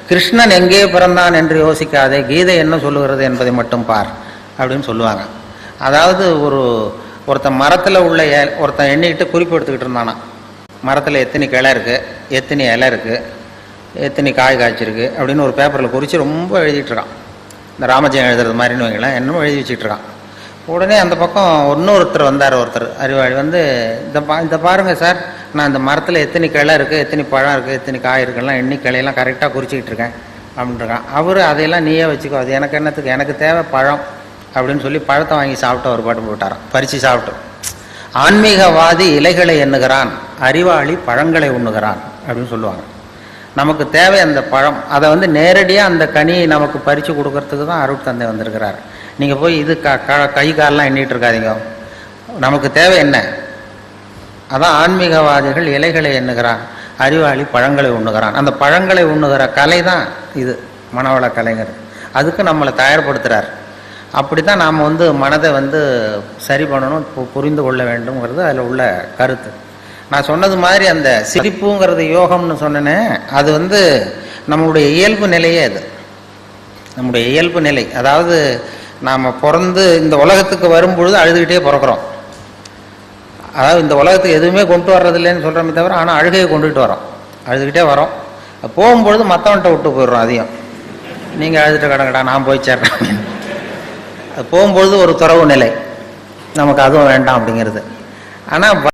கிருஷ்ணன் எங்கே பிறந்தான் என்று யோசிக்காதே, கீதை என்ன சொல்லுகிறது என்பதை மட்டும் பார் அப்படின்னு சொல்லுவாங்க. அதாவது ஒருத்தன் மரத்தில் உள்ள ஒருத்தன் எண்ணிக்கிட்டு குறிப்பு எடுத்துக்கிட்டு இருந்தானா, மரத்தில் எத்தனை கிளை இருக்குது, எத்தனை இலை இருக்குது, எத்தனை காய் காய்ச்சிருக்கு அப்படின்னு ஒரு பேப்பரில் குறித்து ரொம்ப எழுதிட்டு இருக்கான். இந்த ராமஜெயம் எழுதுறது மாதிரின்னு வைங்களேன், என்னமோ எழுதி வச்சுட்டு இருக்கான். உடனே அந்த பக்கம் இன்னொருத்தர் வந்தார், ஒருத்தர் அறிவாளி வந்து, இந்த பாருங்கள் சார், நான் இந்த மரத்தில் எத்தனை கிளை இருக்குது, எத்தனை பழம் இருக்குது, எத்தனை காய் இருக்குலாம் எண்ணி கிளையெல்லாம் கரெக்டாக குறிச்சிக்கிட்டு இருக்கேன் அப்படின்ட்டுருக்கான். அவர் அதையெல்லாம் நீயே வச்சுக்கோ, அது எனக்கு என்னத்துக்கு, எனக்கு தேவை பழம் அப்படின்னு சொல்லி பழத்தை வாங்கி சாப்பிட்டு அவர் பாட்டு போட்டாரான், பறித்து சாப்பிட்டு. ஆன்மீகவாதி இலைகளை எண்ணுகிறான், அறிவாளி பழங்களை உண்ணுகிறான் அப்படின்னு சொல்லுவாங்க. நமக்கு தேவை அந்த பழம், அதை வந்து நேரடியாக அந்த கனியை நமக்கு பறித்து கொடுக்கறதுக்கு தான் அருட்தந்தை வந்திருக்கிறார். நீங்கள் போய் இது கை காலெலாம் எண்ணிட்டு இருக்காதீங்க, நமக்கு தேவை என்ன. அதான் ஆன்மீகவாதிகள் இலைகளை எண்ணுகிறான், அறிவாளி பழங்களை உண்ணுகிறான். அந்த பழங்களை உண்ணுகிற கலை தான் இது மனவள கலைஞர். அதுக்கு நம்மளை தயார்படுத்துகிறார். அப்படி தான் நாம் வந்து மனதை வந்து சரி பண்ணணும், புரிந்து கொள்ள வேண்டும்ங்கிறது அதில் உள்ள கருத்து. நான் சொன்னது மாதிரி அந்த சிரிப்புங்கிறது யோகம்னு சொன்னேனே, அது வந்து நம்மளுடைய இயல்பு நிலையே. அது நம்முடைய இயல்பு நிலை. அதாவது நாம் பிறந்து இந்த உலகத்துக்கு வரும்பொழுது அழுதுகிட்டே பிறக்கிறோம். அதாவது இந்த உலகத்துக்கு எதுவுமே கொண்டு வர்றதில்லைன்னு சொல்கிறோமே தவிர, ஆனால் அழுகையை கொண்டுகிட்டு வரோம், அழுதுகிட்டே வரோம். போகும்பொழுது மற்றவன்ட்ட விட்டு போயிடுறோம். அதையும் நீங்கள் அழுதுட்டு கிடங்கடா நான் போய் சேர்றேன். அது போகும்பொழுது ஒரு துறவு நிலை, நமக்கு அதுவும் வேண்டாம் அப்படிங்கிறது. ஆனால்